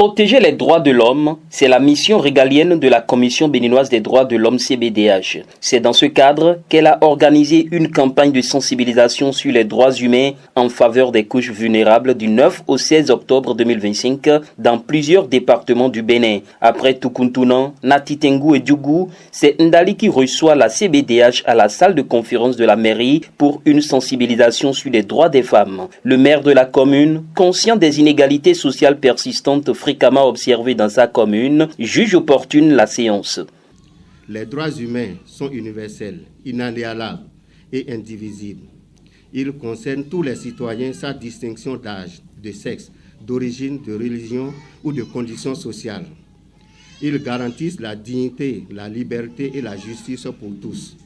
Protéger les droits de l'homme, c'est la mission régalienne de la Commission béninoise des droits de l'homme CBDH. C'est dans ce cadre qu'elle a organisé une campagne de sensibilisation sur les droits humains en faveur des couches vulnérables du 9 au 16 octobre 2025 dans plusieurs départements du Bénin. Après Tukuntunan, Natitengu et Djougou, c'est Ndali qui reçoit la CBDH à la salle de conférence de la mairie pour une sensibilisation sur les droits des femmes. Le maire de la commune, conscient des inégalités sociales persistantes fréquemment observé dans sa commune, juge opportune la séance. Les droits humains sont universels, inaliénables et indivisibles. Ils concernent tous les citoyens sans distinction d'âge, de sexe, d'origine, de religion ou de conditions sociales. Ils garantissent la dignité, la liberté et la justice pour tous.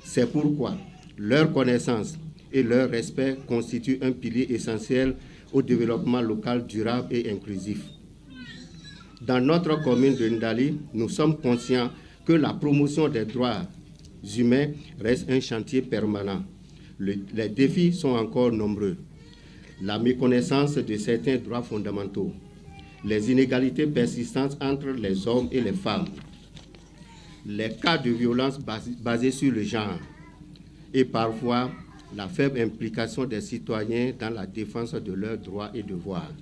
C'est pourquoi leur connaissance et leur respect constituent un pilier essentiel au développement local durable et inclusif. Dans notre commune de Ndali, nous sommes conscients que la promotion des droits humains reste un chantier permanent. Les défis sont encore nombreux. La méconnaissance de certains droits fondamentaux, les inégalités persistantes entre les hommes et les femmes, les cas de violence basés sur le genre et parfois la faible implication des citoyens dans la défense de leurs droits et devoirs.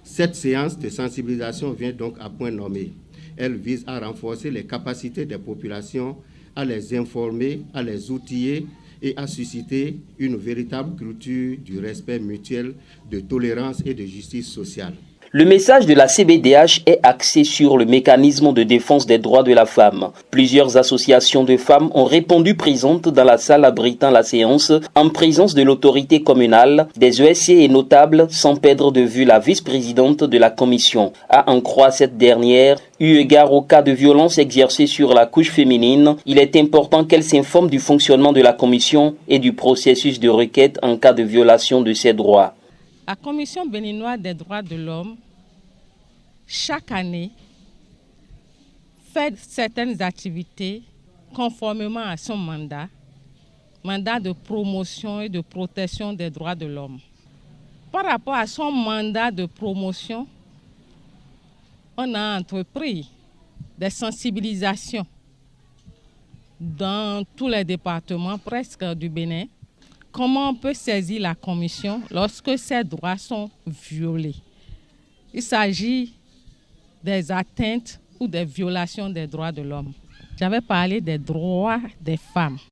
Cette séance de sensibilisation vient donc à point nommé. Elle vise à renforcer les capacités des populations, à les informer, à les outiller et à susciter une véritable culture du respect mutuel, de tolérance et de justice sociale. Le message de la CBDH est axé sur le mécanisme de défense des droits de la femme. Plusieurs associations de femmes ont répondu présentes dans la salle abritant la séance en présence de l'autorité communale, des ESC et notables, sans perdre de vue la vice-présidente de la commission. À en croire cette dernière, eu égard au cas de violence exercée sur la couche féminine, il est important qu'elle s'informe du fonctionnement de la commission et du processus de requête en cas de violation de ses droits. La Commission béninoise des droits de l'homme, chaque année, fait certaines activités conformément à son mandat de promotion et de protection des droits de l'homme. Par rapport à son mandat de promotion, on a entrepris des sensibilisations dans tous les départements presque du Bénin. Comment on peut saisir la commission lorsque ces droits sont violés? Il s'agit des atteintes ou des violations des droits de l'homme. J'avais parlé des droits des femmes.